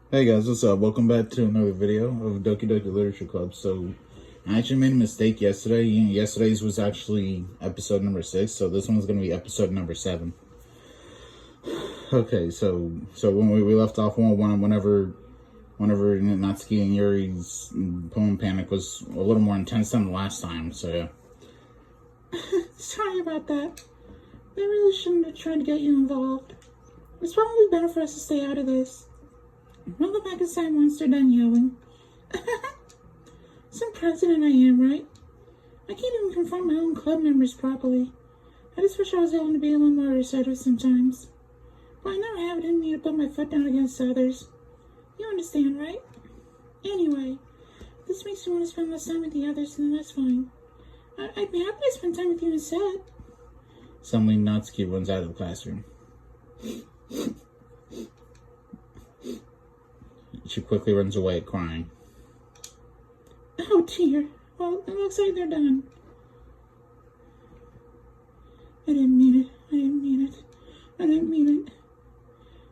Hey guys, what's up? Welcome back to another video of Doki Doki Literature Club. So, I actually made a mistake yesterday. Yesterday's was actually episode number 6, so this one's going to be episode number 7. Okay, so when we left off whenever Natsuki and Yuri's poem panic was a little more intense than the last time, so yeah. Sorry about that. They really shouldn't have tried to get you involved. It's probably better for us to stay out of this. We'll go back inside once they're done yelling. Some president I am, right? I can't even confront my own club members properly. I just wish I was able to be a little more assertive sometimes. But I never have it in me to put my foot down against others. You understand, right? Anyway, if this makes you want to spend less time with the others, then that's fine. I'd be happy to spend time with you instead. Suddenly, Natsuki runs out of the classroom. She quickly runs away, crying. Oh dear. Well, it looks like they're done. I didn't mean it. I didn't mean it. I didn't mean it.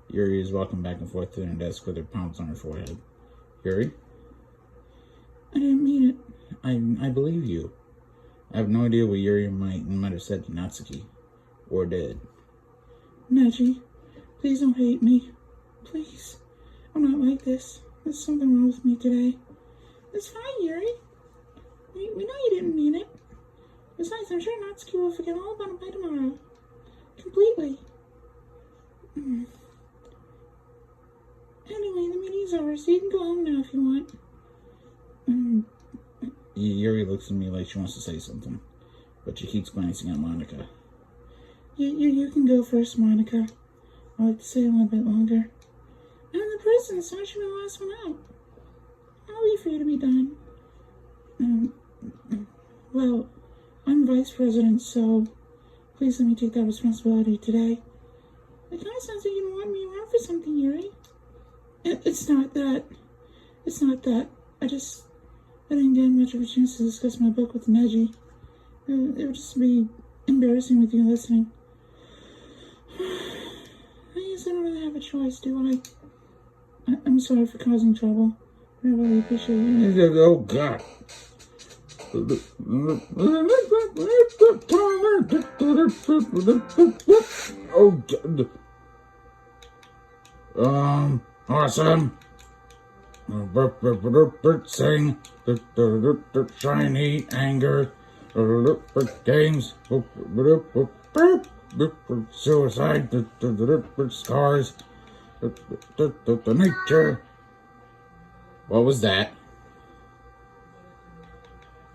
Yuri is walking back and forth to her desk with her palms on her forehead. Yuri? I didn't mean it. I believe you. I have no idea what Yuri might have said to Natsuki. Or did. Neji, please don't hate me. Please. I'm not like this. There's something wrong with me today. It's fine, Yuri. We know you didn't mean it. Besides, I'm sure Natsuki will forget all about it by tomorrow. Completely. Anyway, the meeting's over, so you can go home now if you want. Yuri looks at me like she wants to say something, but she keeps glancing at Monica. You can go first, Monica. I'd like to stay a little bit longer. I'm the president, so I should be the last one out. I'll wait for you to be done. Well, I'm vice president, so please let me take that responsibility today. It kind of sounds like you don't want me around for something, Yuri. It's not that. I didn't get much of a chance to discuss my book with Neji. It would just be embarrassing with you listening. I guess I don't really have a choice, do I? I'm sorry for causing trouble. I really appreciate you. Oh, God. Oh, God. Awesome. Sing. Shiny anger. Games. Suicide. Scars. The nature. What was that?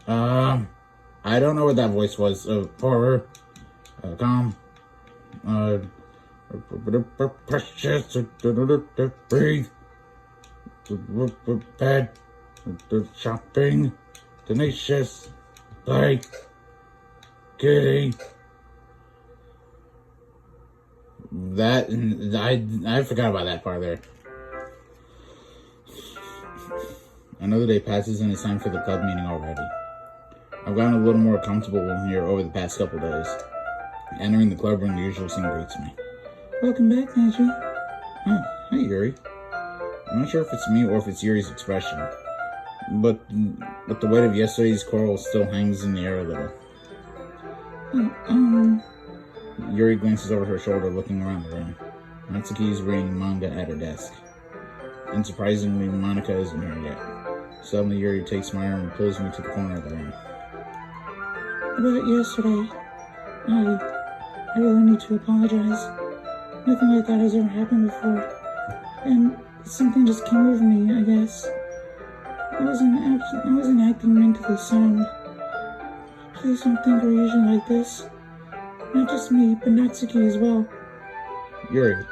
I don't know what that voice was. Horror. Calm. Precious. Breathe. Bed. Shopping. Tenacious. Play. Kitty. That, I forgot about that part there. Another day passes and it's time for the club meeting already. I've gotten a little more comfortable here over the past couple days. Entering the club room, the usual scene greets me. Welcome back, Neji. Oh, hey Yuri. I'm not sure if it's me or if it's Yuri's expression, but the weight of yesterday's quarrel still hangs in the air a little. Yuri glances over her shoulder, looking around the room. Natsuki is reading manga at her desk. Unsurprisingly, Monica isn't here yet. Suddenly, Yuri takes my arm and pulls me to the corner of the room. About yesterday, I really need to apologize. Nothing like that has ever happened before. And something just came over me, I guess. I wasn't acting mentally sound. Please don't think we're usually like this. Not just me, but Natsuki as well. Yuri,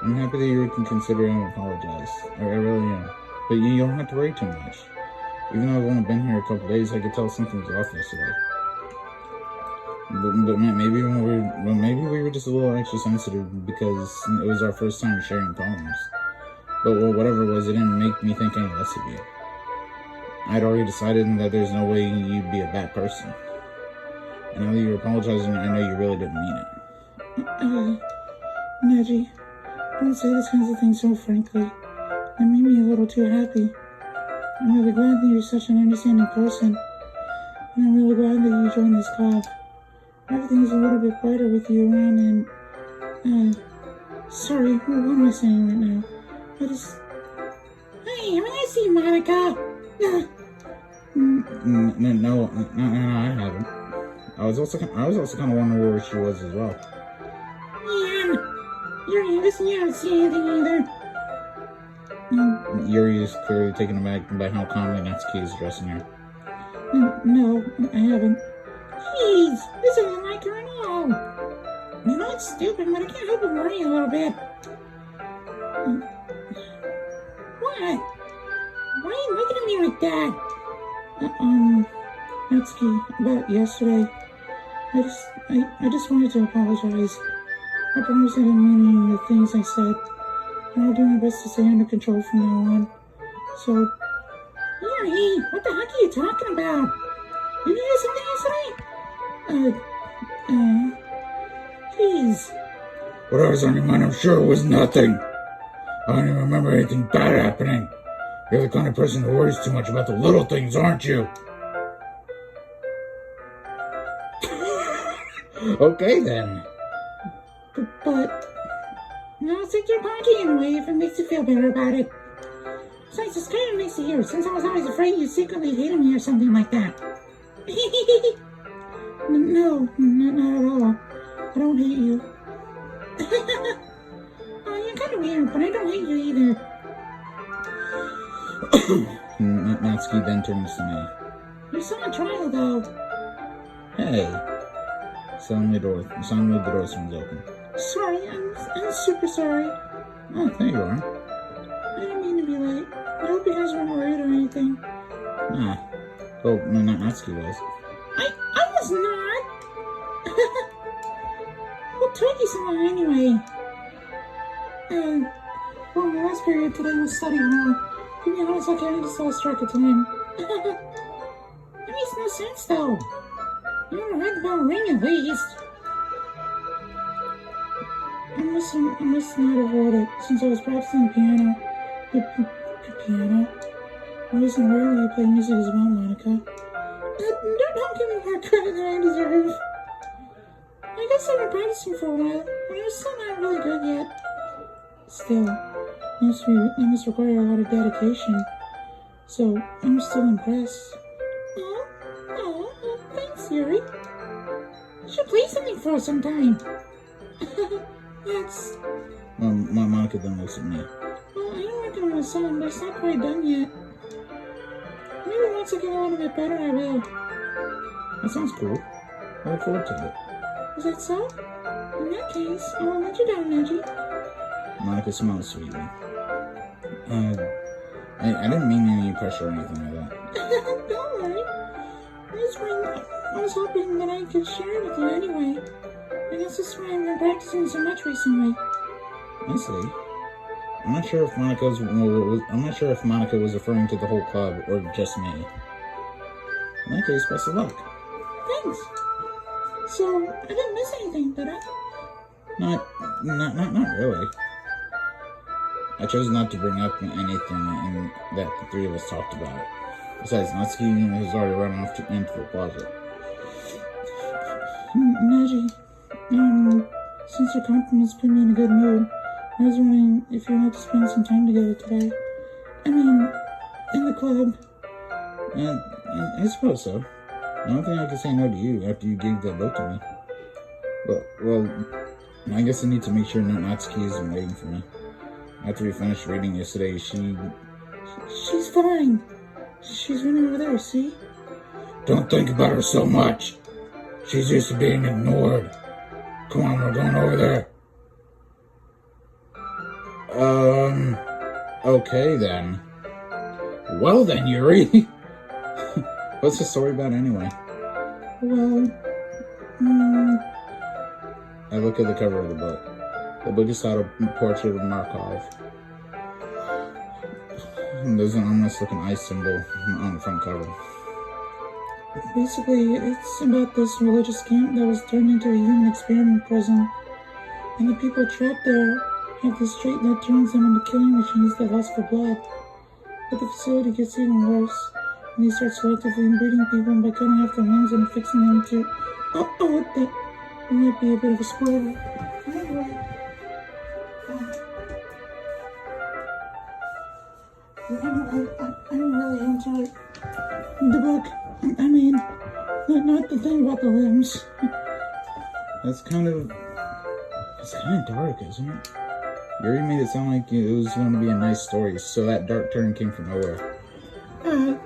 I'm happy that you can consider and apologize. I really am. But you don't have to worry too much. Even though I've only been here a couple days, I could tell something was off yesterday. But maybe we were just a little extra sensitive because it was our first time sharing poems. But whatever it was, it didn't make me think any less of you. I'd already decided that there's no way you'd be a bad person. And now that you're apologizing, I know you really didn't mean it. Neji, don't say these kinds of things so frankly. It made me a little too happy. I'm really glad that you're such an understanding person. And I'm really glad that you joined this club. Everything's a little bit brighter with you around and, sorry, what am I saying right now? Hey, I see Monica. No, I haven't. I was also kind of wondering where she was as well. Man, Yuri, listen, you don't see anything either. Yuri is clearly taken aback by how calmly Natsuki is addressing her. No, I haven't. Jeez, this isn't like her at all. You know, it's stupid, but I can't help but worry a little bit. What? Why are you looking at me like that? Natsuki, about yesterday, I just wanted to apologize. I promise I didn't mean any of the things I said. And I'll do my best to stay under control from now on. So, Yuri, what the heck are you talking about? Did you do something yesterday? Please. Whatever's on your mind, I'm sure it was nothing. I don't even remember anything bad happening. You're the kind of person who worries too much about the little things, aren't you? Okay, then. But no, it's like your party anyway, if it makes you feel better about it. Besides, it's kind of nice to hear, since I was always afraid you secretly hated me or something like that. No, not at all. I don't hate you. Oh, you're kind of weird, but I don't hate you either. Natsuki then turns to me. You're still on trial, though. Hey. Suddenly the door swings open. Sorry, I'm super sorry. Oh, there you are. I didn't mean to be late. I hope you guys weren't worried or anything. Nah. Oh, no, not Natsuki was. I was not. What took you so long anyway? Well, my last period today was study hall. To be honest, I kind of just lost track of time. It makes no sense, though. You would have heard the bell ring at least. I must not have heard it since I was practicing piano. Piano? I wasn't aware you play music as well, Monica. Don't give me more credit than I deserve. I guess I've been practicing for a while, but I'm still not really good yet. Still, it must require a lot of dedication. So, I'm still impressed. Oh, thanks, Yuri. You should play something for us sometime. That's... Monica then looks at me. Well, I am working on a song, but it's not quite done yet. Maybe once I get a little bit better, I will. That sounds cool. I look forward to it. Is that so? In that case, I won't let you down, Neji. Monica smiles sweetly. I didn't mean any pressure or anything like that. Don't worry. I was hoping that I could share it with you anyway. I guess that's why I've been practicing so much recently. I see. I'm not sure if Monica was referring to the whole club or just me. In that case, best of luck. Thanks. So, I didn't miss anything, did I? Not really. I chose not to bring up anything that the three of us talked about. Besides, Natsuki has already run off into the closet. Neji, since your compliments put me in a good mood, I was wondering if you wanted to spend some time together today. I mean, in the club. I suppose so. I don't think I could say no to you after you gave that book to me. Well, I guess I need to make sure Natsuki isn't waiting for me. After we finished reading yesterday, She's fine. She's right over there, see? Don't think about her so much. She's used to being ignored. Come on, we're going over there. Okay then. Well then, Yuri. What's the story about anyway? Well, I look at the cover of the book. The book is titled Portrait of Markov. And there's an ominous looking ice symbol on the front cover. Basically, it's about this religious camp that was turned into a human experiment prison. And the people trapped there have this trait that turns them into killing machines that lust for blood. But the facility gets even worse, and they start selectively breeding people by cutting off their limbs and fixing them to... that might be a bit of a spoiler. Anyway, I'm really into it. The book, I mean, not the thing about the limbs. It's kind of dark, isn't it? Yuri made it sound like it was going to be a nice story, so that dark turn came from nowhere. Are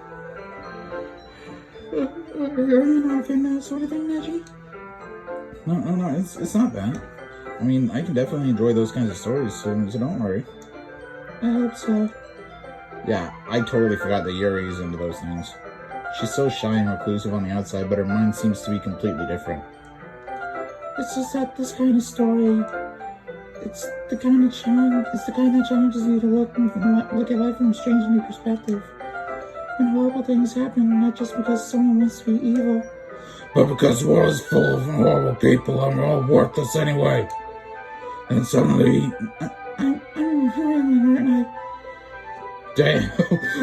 you not in that sort of thing, Reggie? No, it's not bad. I mean, I can definitely enjoy those kinds of stories, so don't worry. I hope so. Yeah, I totally forgot that Yuri is into those things. She's so shy and reclusive on the outside, but her mind seems to be completely different. It's just that this kind of story, it's the kind that challenges you to look at life from a strange new perspective. And horrible things happen, not just because someone wants to be evil, but because the world is full of horrible people and we're all worthless anyway. And suddenly... I'm hearing, aren't I? Damn,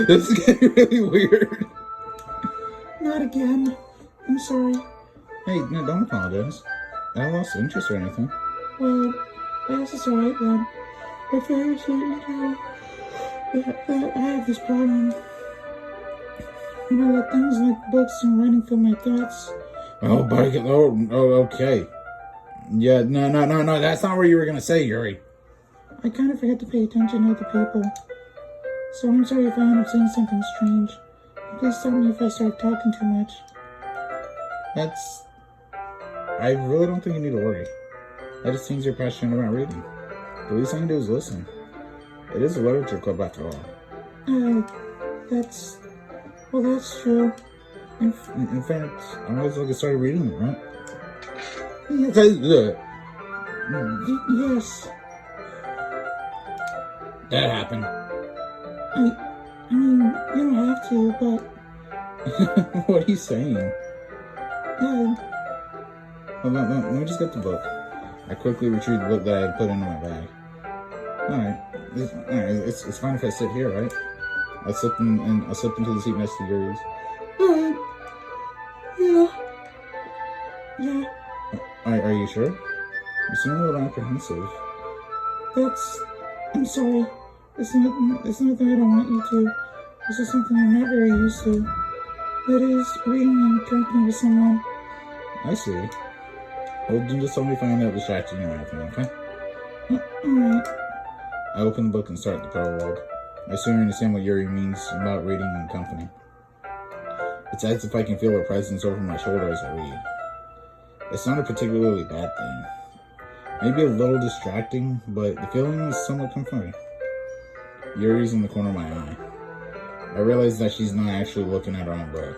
this is getting really weird. Not again. I'm sorry. Hey, no, don't apologize. I lost interest or anything. Well, I guess it's alright then. If I ever say, I have this problem. Let things like books and writing fill my thoughts. Oh, okay. Yeah, no, that's not what you were gonna say, Yuri. I kind of forget to pay attention to other people. So I'm sorry if I end up saying something strange. Please tell me if I start talking too much. I really don't think you need to worry. That just means you're passionate about reading. The least I can do is listen. It is a literature club after all. That's true. In fact, I might as well get started reading it, right? Yes. That happened. I mean, you don't have to, but... What are you saying? Hold on, let me just get the book. I quickly retrieved the book that I had put into my bag. Alright, it's fine if I sit here, right? I'll slip into the seat next to Yuri's. Yeah. Are you sure? You seem a little apprehensive. I'm sorry. It's not that I don't want you to. It's just something I'm not very used to. That is, reading in company with someone. I see. Well, then just tell me if I end up distracting you or anything, okay? Alright. I open the book and start the prologue. I assume you understand what Yuri means about reading in company. It's as if I can feel her presence over my shoulder as I read. It's not a particularly bad thing. Maybe a little distracting, but the feeling is somewhat comforting. Yuri's in the corner of my eye. I realize that she's not actually looking at her own book.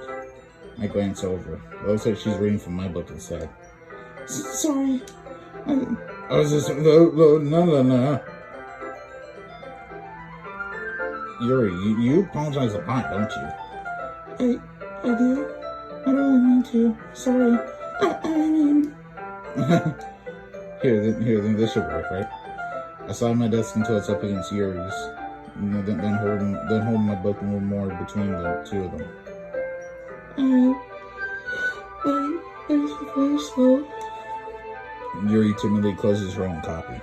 I glance over. It looks like she's reading from my book instead. Sorry. I was just... No. Yuri, you apologize a lot, don't you? I do? I don't really mean to. Sorry. I mean... Here, this should work, right? I slide my desk until it's up against Yuri's. Then holding my book more between the two of them. I'm very slow. Yuri timidly closes her own copy.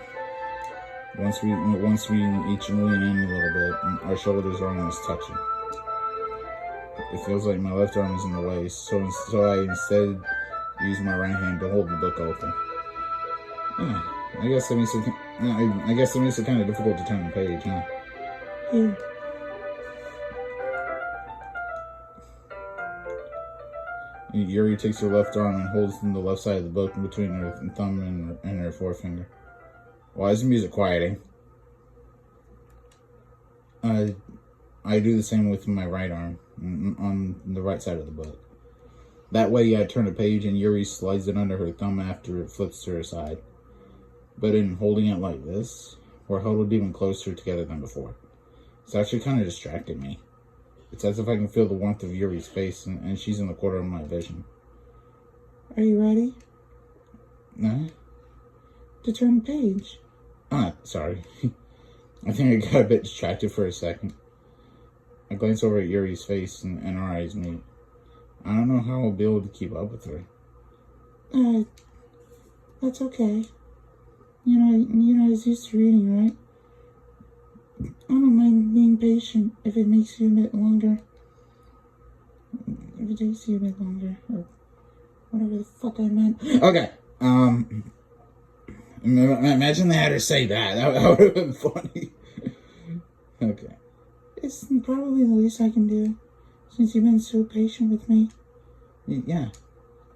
Once we each lean in a little bit, our shoulders are almost touching. It feels like my left arm is in the way, so I instead use my right hand to hold the book open. I guess that makes it kind of difficult to turn the page, huh? Here. Yuri takes her left arm and holds the left side of the book between her thumb and her forefinger. Why is the music quieting? I do the same with my right arm on the right side of the book. That way I turn a page and Yuri slides it under her thumb after it flips to her side. But in holding it like this, we're huddled even closer together than before. It's actually kind of distracting me. It's as if I can feel the warmth of Yuri's face and she's in the corner of my vision. Are you ready? No? To turn the page. Sorry. I think I got a bit distracted for a second. I glance over at Yuri's face and our eyes meet. I don't know how I'll be able to keep up with her. That's okay. You're not as used to reading, right? I don't mind being patient if it makes you a bit longer. If it takes you a bit longer, or whatever the fuck I meant. Okay, imagine they had her say that. That would have been funny. Okay. It's probably the least I can do, since you've been so patient with me. Yeah,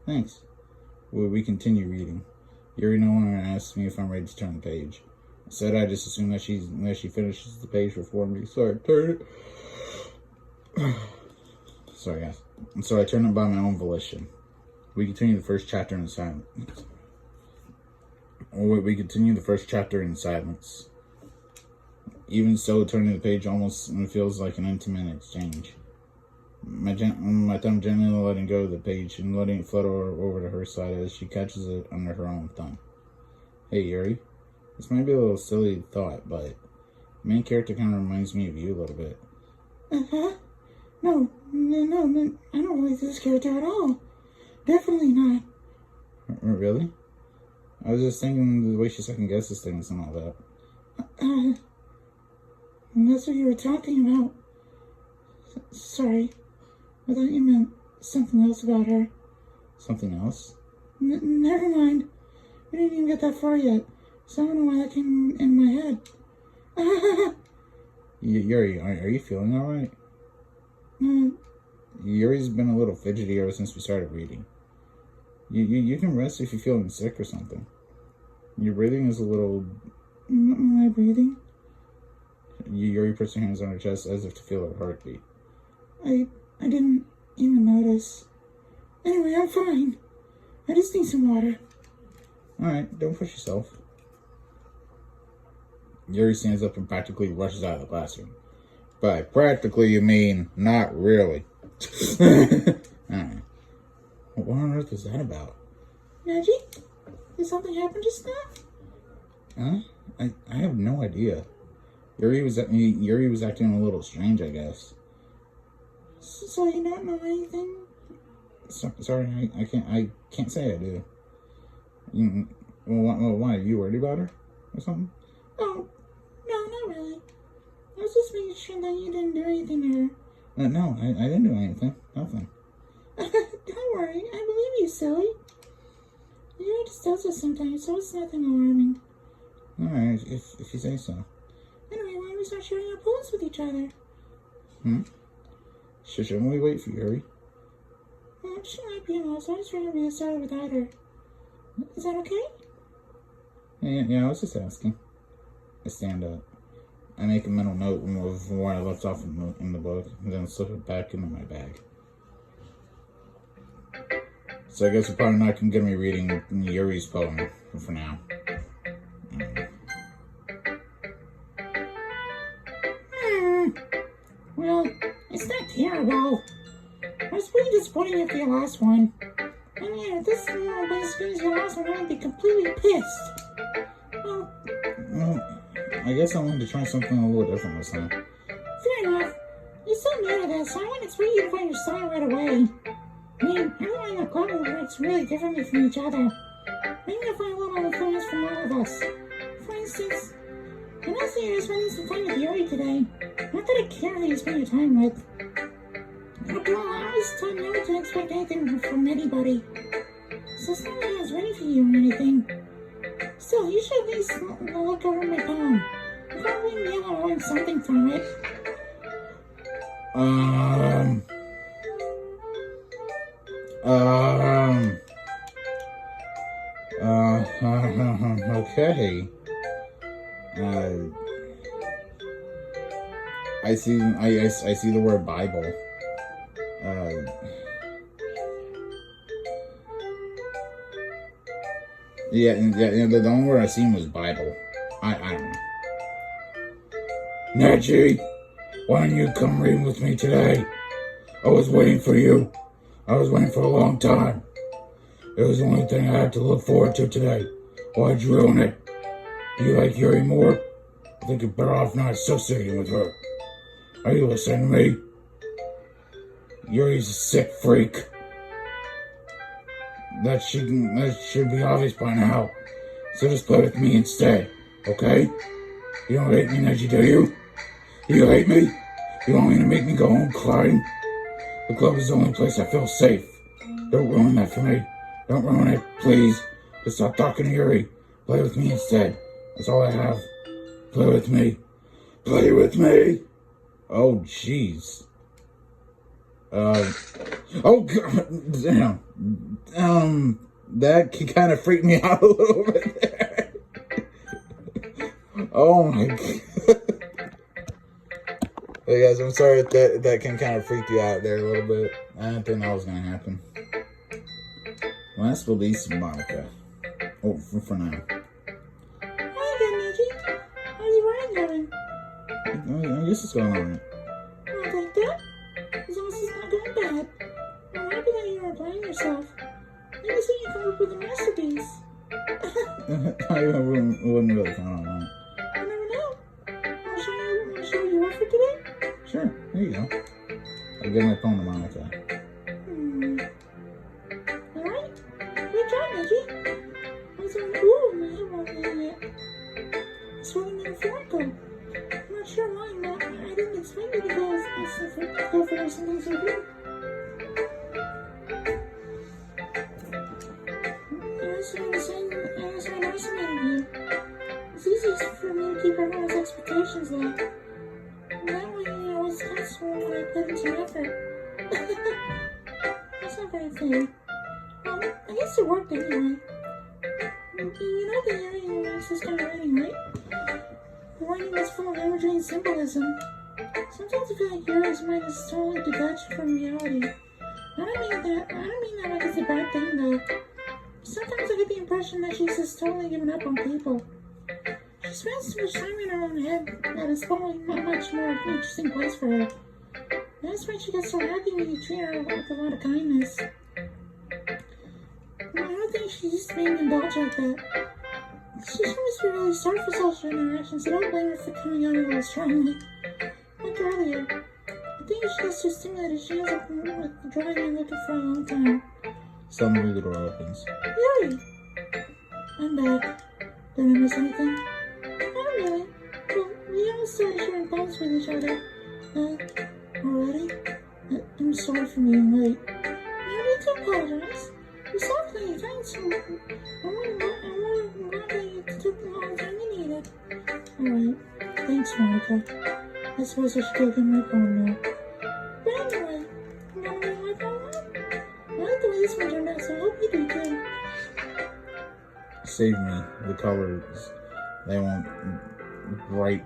thanks. We continue reading. Yuri no longer asks me if I'm ready to turn the page. Instead, I just assume that she finishes the page before me, so I turn it. Sorry, guys. And so I turn it by my own volition. We continue the first chapter in silence. Even so, turning the page almost feels like an intimate exchange. My thumb gently letting go of the page and letting it flutter over to her side as she catches it under her own thumb. Hey, Yuri. This might be a little silly thought, but the main character kind of reminds me of you a little bit. Uh-huh. No, I don't like this character at all. Definitely not. Really? I was just thinking the way she second guesses things and all that. That's what you were talking about. Sorry. I thought you meant something else about her. Something else? Never mind. We didn't even get that far yet, so I don't know why that came in my head. Yuri, are you feeling alright? Yuri's been a little fidgety ever since we started reading. You can rest if you're feeling sick or something. Your breathing is a little... My breathing? Yuri puts her hands on her chest as if to feel her heartbeat. I didn't even notice. Anyway, I'm fine. I just need some water. Alright, don't push yourself. Yuri stands up and practically rushes out of the classroom. By practically, you mean not really. Alright. What on earth was that about? Magic? Did something happen just now? Huh? I have no idea. Yuri was acting a little strange, I guess. So you don't know anything? Sorry, I can't say I do. Why? Are you worried about her or something? Oh, no, not really. I was just making sure that you didn't do anything to her. No, I didn't do anything. Nothing. Don't worry, I believe you, silly. You just does this sometimes, so it's nothing alarming. Alright, if you say so. Anyway, why don't we start sharing our poems with each other? Shouldn't we wait for Yuri? Well, she might be in, so I just rather get started without her. Is that okay? Yeah, I was just asking. I stand up. I make a mental note of where I left off in the book, and then slip it back into my bag. So I guess we're probably not going to get me reading Yuri's poem for now. Well, it's not terrible. I was pretty disappointed with your last one. I mean, if this was your last one, I would be completely pissed. Well, I guess I wanted to try something a little different this time. Fair enough. You're so new to this, so I wouldn't expect you to find your style right away. I mean, everyone in the club works really differently from each other. Maybe you'll find a little influence from all of us. For instance, I know that you're spending some time with Yuri today. Not that I care who you spend your time with. After all, I always tell you never to expect anything from anybody. So it's not like I was ready for you or anything. Still, you should at least look over my poem. You'll probably be able to learn something from it. Okay. I see the word Bible. Yeah, the only word I seen was Bible. I don't know. Nachi, why don't you come read with me today? I was waiting for you. I was waiting for a long time. It was the only thing I had to look forward to today. Why'd you ruin it? Do you like Yuri more? I think you're better off not associating with her. Are you listening to me? Yuri's a sick freak. That should be obvious by now. So just play with me instead, okay? You don't hate me, Neji, do you? You hate me? You want me to make me go home crying? The club is the only place I feel safe. Don't ruin that for me. Don't ruin it, please. Just stop talking to Yuri. Play with me instead. That's all I have. Play with me. Play with me. Oh, jeez. Oh, God. Damn. That kind of freaked me out a little bit there. Oh, my God. Hey, guys, I'm sorry if that can kind of freak you out there a little bit. I didn't think that was going to happen. Last but least, Monica. Oh, for now. Hi again, Neji. How's your ride going? I guess it's going on. I'll take that. As long as it's not going bad. I'm happy that you are applying yourself. Maybe soon you come up with a masterpiece. I wouldn't really count on that. You never know. Want to show you what for today? Sure, there you go. I'll give my phone to Monica. Alright. Great job, Neji. My hair won't leave yet. It's swelling in a Franco. I'm not sure why, but I didn't expect you to go for something so good. As I underestimated you. It's easiest for me to keep everyone's expectations low. That way you always test when I put in some effort. That's not very fair. Well, I guess it worked anyway. You know the area you writes this kind of writing, right? The writing that's full of imagery and symbolism. Sometimes I feel like Yuri's mind is totally detached from reality. I don't mean that like it's a bad thing though. Sometimes I get the impression that she's just totally given up on people. She spends too much time in her own head that it's probably not much more interesting place for her. That's why she gets so happy when you treat her with a lot of kindness. I don't think she's used to being indulged like that. She must be really starved for social interactions, so don't blame her for coming out a little strongly. Like earlier, I think if she gets too stimulated, she ends up with the drawing you're looking for a long time. Suddenly the door opens. Yuri! I'm back. Did I miss anything? Not really. Well, we all started sharing poems with each other. Already? I'm sorry for being late. No need to apologize. You stopped playing thanks for I'm glad that you took all the time you needed. Alright. Thanks, Monica. I suppose I should go get my phone now. But anyway, you want to read my phone now? I like the way this one turned out, so I hope you do too. Save me. The colors. They want bright,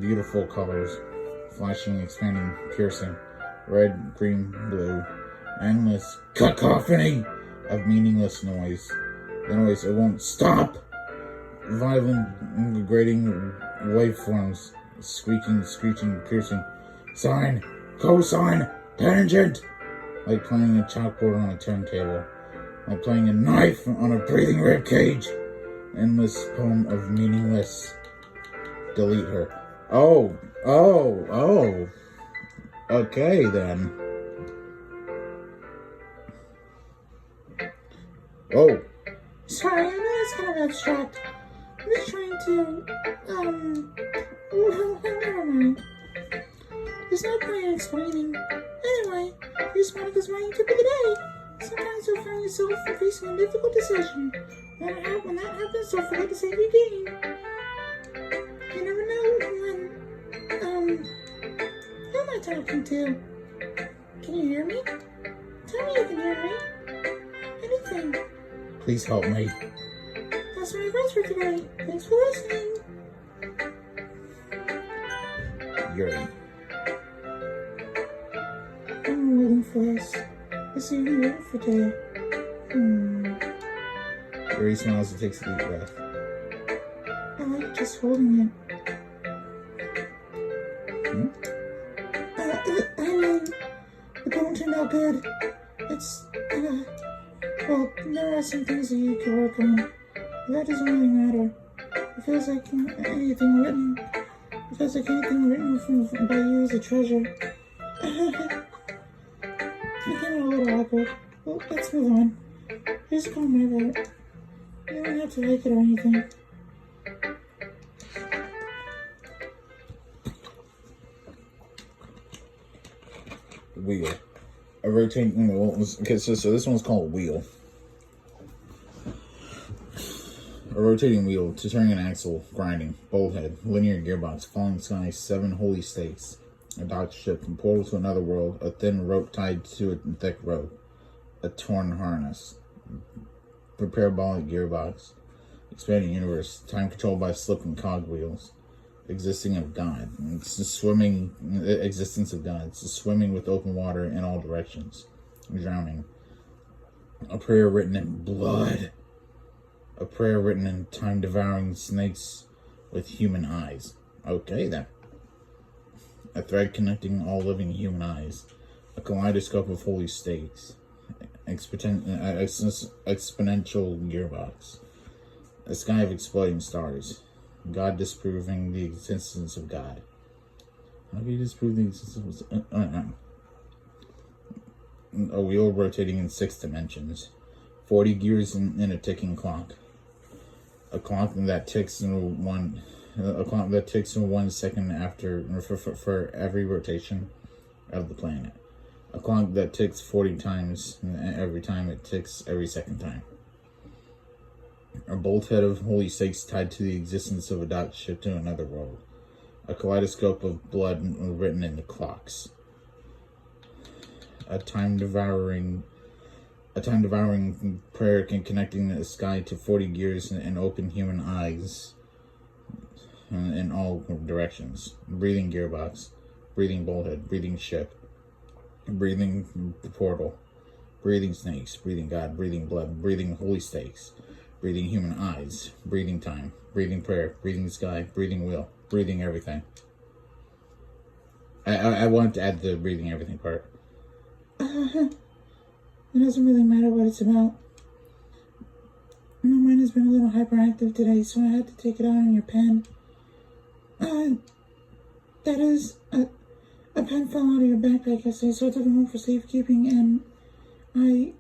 beautiful colors. Flashing, expanding, piercing. Red, green, blue. Endless cacophony of meaningless noise. The noise, it won't stop. Violent, grating waveforms. Squeaking, screeching, piercing. Sine, cosine, tangent. Like playing a chalkboard on a turntable. Like playing a knife on a breathing rib cage. Endless poem of meaningless. Delete her. Oh. Okay then. Oh. Sorry, I know it's kind of abstract. I'm just trying to, never mind. There's no point in explaining. Anyway, here's Monica's writing tip of the day. Sometimes you'll find yourself facing a difficult decision. When that happens, don't forget to save your game. You never know when, who am I talking to? Can you hear me? Tell me you can hear me. Anything. Please help me. That's my advice for today. Thanks for listening. Yuri. I'm waiting for this. This is even waiting for today. Yuri smiles and takes a deep breath. I like just holding it. I mean, the poem turned out good. It's, well, there are some things that you can work on. That doesn't really matter. It feels like anything written. It feels like anything written by you is a treasure. You're getting a little awkward. Well, let's move on. Here's a poem I wrote. You don't have to like it or anything. Wheel. A rotating wheel. Okay, so this one's called Wheel. A rotating wheel to turn an axle, grinding, bolt head, linear gearbox, falling sky, 7 holy stakes, a docked ship, a portal to another world, a thin rope tied to a thick rope, a torn harness, parabolic gearbox, expanding universe, time controlled by slipping cogwheels, existing of God. It's the swimming existence of God. It's the swimming with open water in all directions, drowning. A prayer written in blood. A prayer written in time-devouring snakes with human eyes. Okay, then. A thread connecting all living human eyes. A kaleidoscope of holy stakes. Exponential gearbox. A sky of exploding stars. God disproving the existence of God. How do you disprove the existence of... A wheel rotating in 6 dimensions. 40 gears in a ticking clock. A clock that ticks in 1 second after for every rotation of the planet. A clock that ticks 40 times every time it ticks every second time. A bolt head of holy stakes tied to the existence of a docked ship to another world. A kaleidoscope of blood written in the clocks. A time-devouring prayer connecting the sky to 40 gears and open human eyes in all directions. Breathing gearbox, breathing bolthead, breathing ship, breathing portal, breathing snakes, breathing God, breathing blood, breathing holy stakes, breathing human eyes, breathing time, breathing prayer, breathing sky, breathing wheel, breathing everything. I wanted to add the breathing everything part. It doesn't really matter what it's about. My mind has been a little hyperactive today, so I had to take it out on your pen. That is, a pen fell out of your backpack yesterday, so I took it home for safekeeping, and I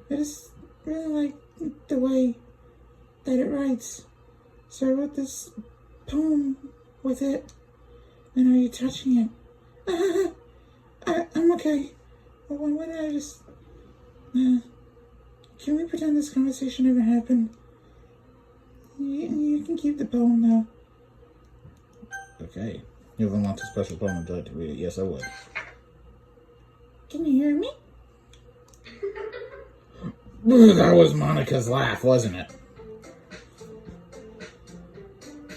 just really like the way that it writes. So I wrote this poem with it, and are you touching it? I'm okay. Why did I just... can we pretend this conversation never happened? You can keep the poem, though. Okay. You have unlocked a special poem. Would you like to read it? Yes, I would. Can you hear me? That was Monica's laugh, wasn't it?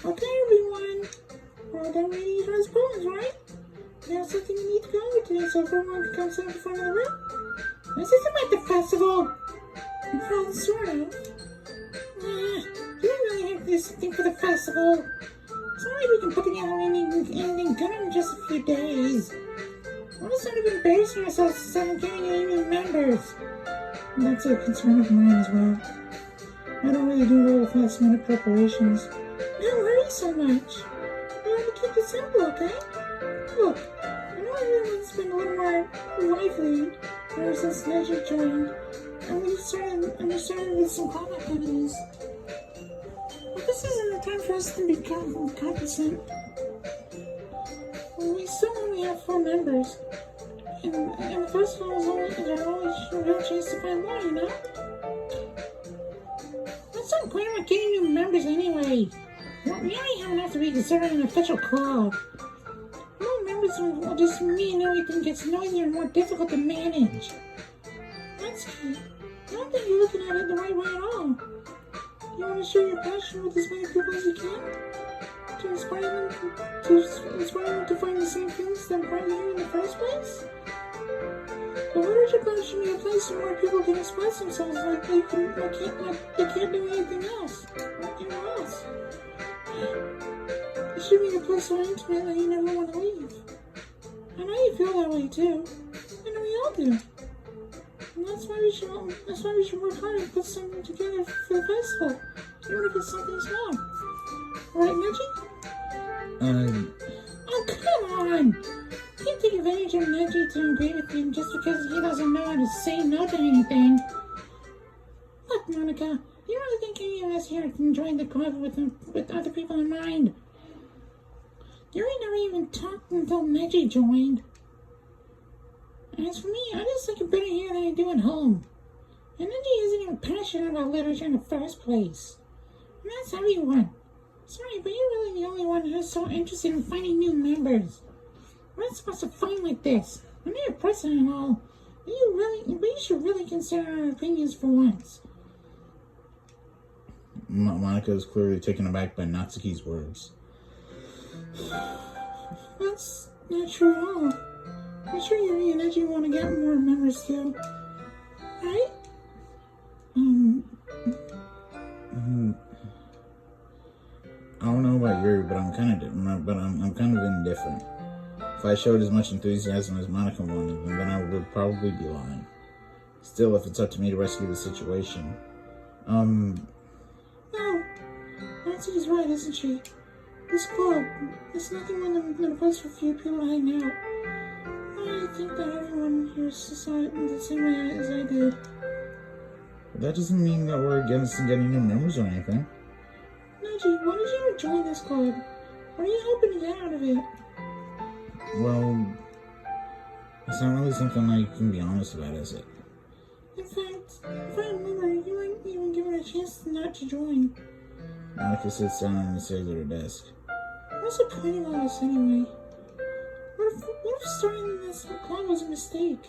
Okay, everyone. We're all done reading each other's poems, right? There's something we need to go over today, so everyone can come sit in the front of the room. This isn't like the festival. Well, sort of. You don't really have to do something for the festival. It's not like we can put together anything good in just a few days. We're just sort of embarrassing ourselves instead of getting any members. And that's a concern of mine as well. I don't really do well with last minute preparations. Don't worry so much. I want to keep it simple, okay? Look, I know everyone's been a little more lively ever since Legend joined, and we started with some club activities. But this isn't the time for us to be cognizant. We still only have 4 members, and the festival is always a real chance to find more, you know? What's so great about getting new members anyway? We already have enough to be considered an official club. More members will just mean everything gets noisier and more difficult to manage. That's key. I don't think you're looking at it the right way at all. You want to share your passion with as many people as you can? To inspire them to find the same feelings that brought you here in the first place? But what if your club should be a place where people can express themselves like they can't do anything else? Anywhere else? It should be a place so intimate that you never want to leave. I know you feel that way too. I know we all do. And that's why we should work hard and put something together for the festival. Even if it's something small. Right, Neji? Oh, come on! You can't take advantage of Neji to agree with you just because he doesn't know how to say no to anything. Look, Monica, you really think any of us here can join the club with other people in mind? Yuri never even talked until Neji joined. As for me, I just like it better here than I do at home. And Neji isn't even passionate about literature in the first place. And that's everyone. Sorry, but you're really the only one who's so interested in finding new members. We're not supposed to find like this. I'm not a person and all. But you should really consider our opinions for once. Monica is clearly taken aback by Natsuki's words. That's not true at all. I'm sure Yuri and Neji want to get more members too. Right? I don't know about Yuri, but I'm kind of indifferent. If I showed as much enthusiasm as Monica wanted, then I would probably be lying. Still, if it's up to me to rescue the situation, No, Nancy's right, isn't she? This club, it's nothing more than a place for few people to hang out. I think that everyone here saw it in the same way as I did. But that doesn't mean that we're against getting new members or anything. Neji, why did you ever join this club? What are you hoping to get out of it? Well, it's not really something I can be honest about, is it? In fact, if I remember, you weren't even given a chance not to join. Monica sits down and stares at her desk. What's the point of all this anyway? What if starting this club was a mistake?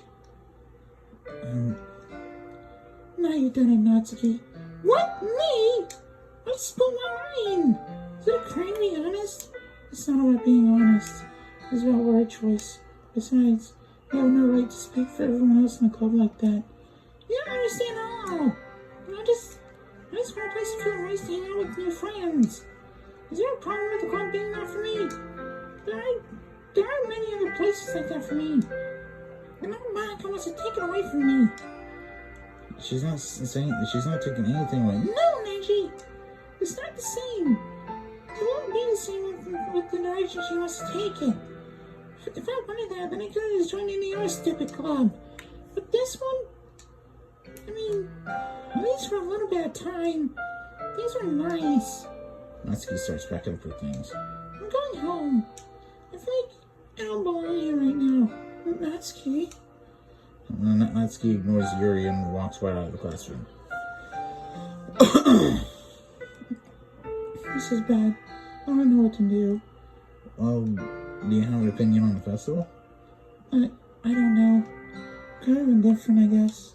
Now you've done it, Natsuki. What? Me? I spilled my mind. Is it a crime to be honest? It's not about being honest. It's about word choice. Besides, you have no right to speak for everyone else in the club like that. You don't understand at all. I just want a place to feel nice to hang out with new friends. Is there a problem with the club being that for me? There are many other places like that for me. And now Monica wants to take it away from me. She's not taking anything away. No, Neji! It's not the same. It won't be the same with the direction she wants to take it. If I wanted that, then I could have just joined any other stupid club. But this one, I mean, at least for a little bit of time, these are nice. Natsuki starts packing up her things. I'm going home. I feel like I don't belong here right now. Natsuki. Natsuki ignores Yuri and walks right out of the classroom. This is bad. I don't know what to do. Well, do you have an opinion on the festival? I don't know. Kind of indifferent, I guess.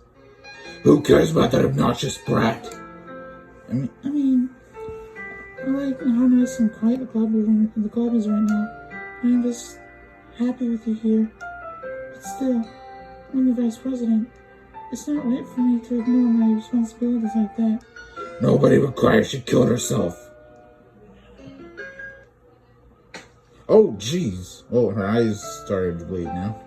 Who cares about that obnoxious brat? I mean, I like how nice and quiet the club is right now. I'm just happy with you here. But still, I'm the vice president. It's not right for me to ignore my responsibilities like that. Nobody but cry if she killed herself. Oh, jeez. Oh, her eyes started to bleed now.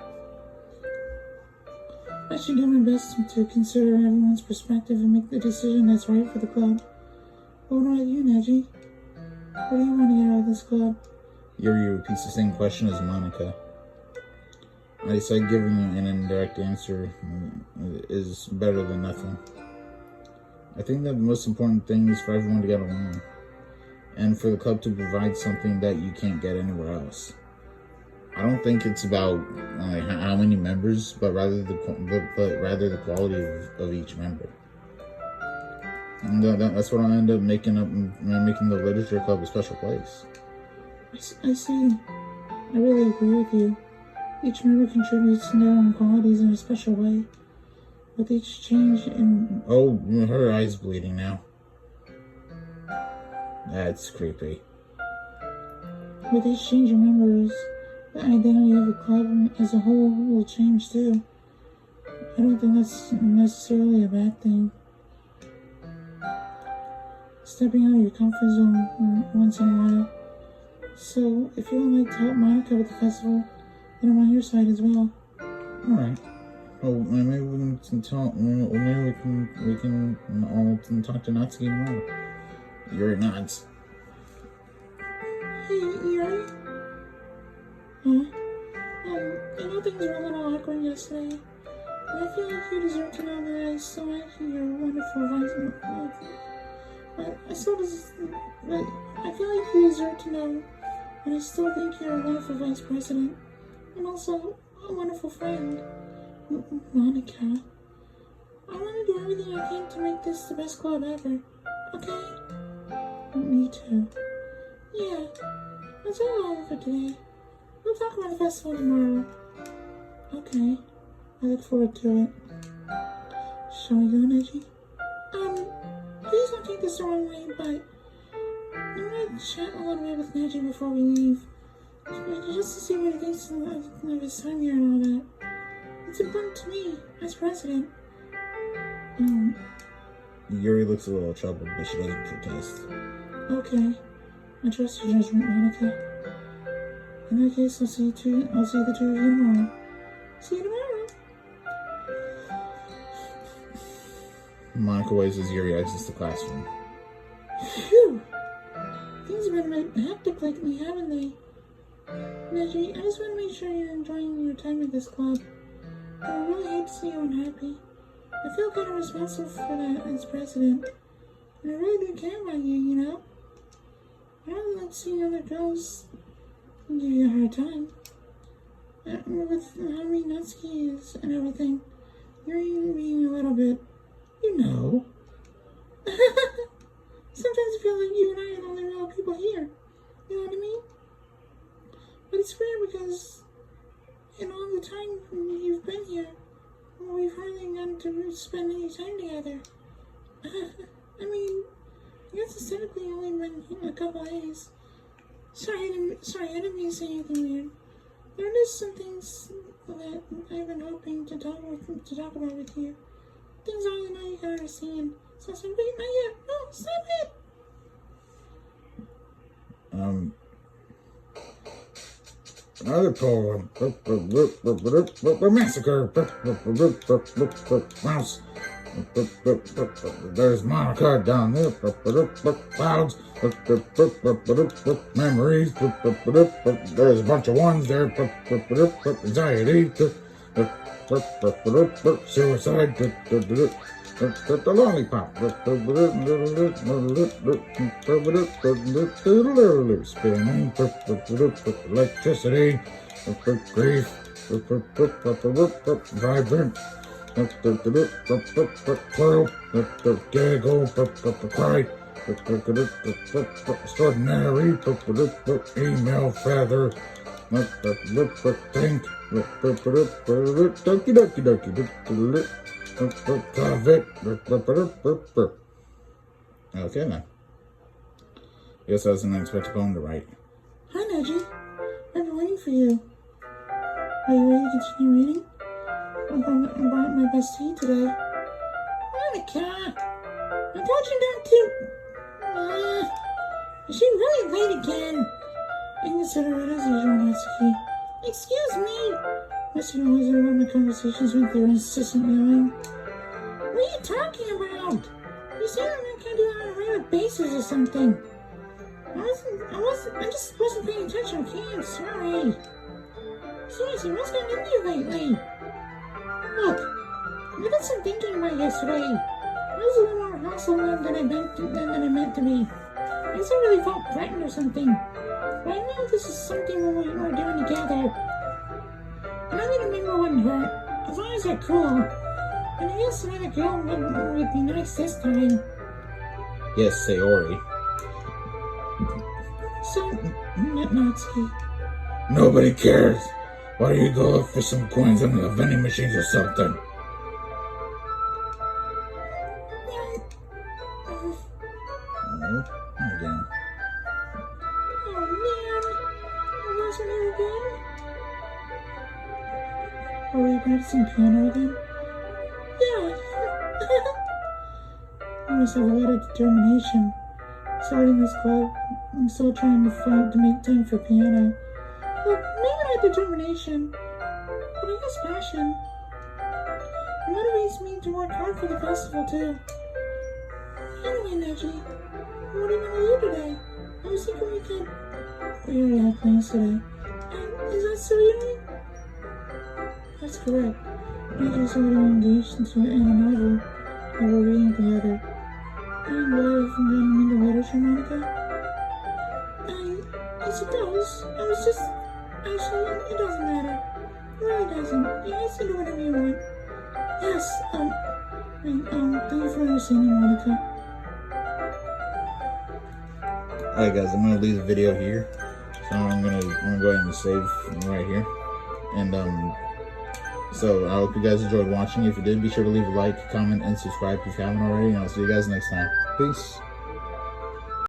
I should do my best to consider everyone's perspective and make the decision that's right for the club. But what about you, Neji? What do you want to get out of this club? Yuri repeats the same question as Monica. I decide giving an indirect answer is better than nothing. I think that the most important thing is for everyone to get along, and for the club to provide something that you can't get anywhere else. I don't think it's about how many members, but rather the quality of each member. And that's what I'll end up making the literature club a special place. I see. I really agree with you. Each member contributes to their own qualities in a special way. With each change in... Oh, her eye's bleeding now. That's creepy. With each change in members, the identity of the club as a whole will change too. I don't think that's necessarily a bad thing. Stepping out of your comfort zone once in a while. So, if you would like to help Monica with the festival, then I'm on your side as well. Alright. Well, maybe we can all talk to Natsuki tomorrow. Yuri nods. Hey, Yuri? Huh? I know things were a little awkward yesterday, but I feel like you deserve to know that I still like your wonderful vice. But I still but I feel like you deserve to know that I still think you're a wonderful vice president, and also a wonderful friend, Monica. I want to do everything I can to make this the best club ever. Okay? Me too. Yeah, that's all for today. We'll talk about the festival tomorrow. Okay, I look forward to it. Shall we go, Neji? Please don't take this the wrong way, but I'm gonna chat a little bit with Neji before we leave. Just to see what he thinks of his time here and all that. It's important to me, as president. Yuri looks a little troubled, but she doesn't protest. Okay. I trust your judgment, Monica. In that case, I'll see the two of you tomorrow. See you tomorrow. Monica waves as Yuri exits the classroom. Phew! Things have been a bit hectic lately, haven't they? Neji, I just want to make sure you're enjoying your time at this club. I really hate to see you unhappy. I feel kind of responsible for that as president. And I really do care about you, you know? I don't like seeing other girls give you a hard time. With how mean Natsuki is and everything, you're even being a little bit, you know. Sometimes I feel like you and I are the only real people here. You know what I mean? But it's weird because in all the time you've been here, we've hardly gotten to spend any time together. I mean, I guess it's technically only been a couple days. Sorry, I didn't mean to say anything weird. There are just some things that I've been hoping to talk about with you. Things I only know you can understand. So I said, wait, not yet. No, stop it. Another poem. Massacre. Mouse. There's Monica down there. Clouds. Memories. There's a bunch of ones there. Anxiety. Suicide. The lollipop. Spinning. Electricity. Grief. Vibrant. Plural. Gaggle. Cry. Extraordinary. Email feather. Think. Doki Doki. Okay then. Guess that was an unexpected poem to write. Hi, Neji. I've been waiting for you. Are you ready to continue reading? I brought my best tea today. Monica! I told you not to... Is she really late again? I consider it as usual, Natsuki. Excuse me! Mr. Noise, I run my conversations with their insistent yelling. What are you talking about? You said I'm not gonna do it on a regular basis or something. I just wasn't paying attention, okay? I'm sorry. Seriously, what's gotten into you lately? Look, I did some thinking about yesterday. I was a little more hostile than I meant to be. I guess I really felt threatened or something. But I know this is something we're doing together. And I didn't remember wouldn't hurt, as long as they're cool. And I guess another girl would be nice this time. Yes, Sayori. So, Natsuki. Nobody cares. Why don't you go look for some coins on the vending machines or something? Again. Oh man, I wasn't here again. Are we practicing piano again? Yeah. I must have a lot of determination. Starting this club, I'm still trying to make time for piano. Look, maybe not determination, but I guess passion. It motivates me to work hard for the festival too. Anyway, Neji, what are you gonna do today? I was thinking we already have plans today. Is that so, you mean? That's correct. We just already engaged in a novel that we're reading together. And love from getting into literature, Monica? I suppose. I was just... Actually, it doesn't matter. It really doesn't. You guys can do whatever you want. Yes, thank you for understanding, Monica. Alright guys, I'm gonna leave the video here. So I'm gonna go ahead and save right here. And so I hope you guys enjoyed watching. If you did, be sure to leave a like, comment, and subscribe if you haven't already. And I'll see you guys next time. Peace.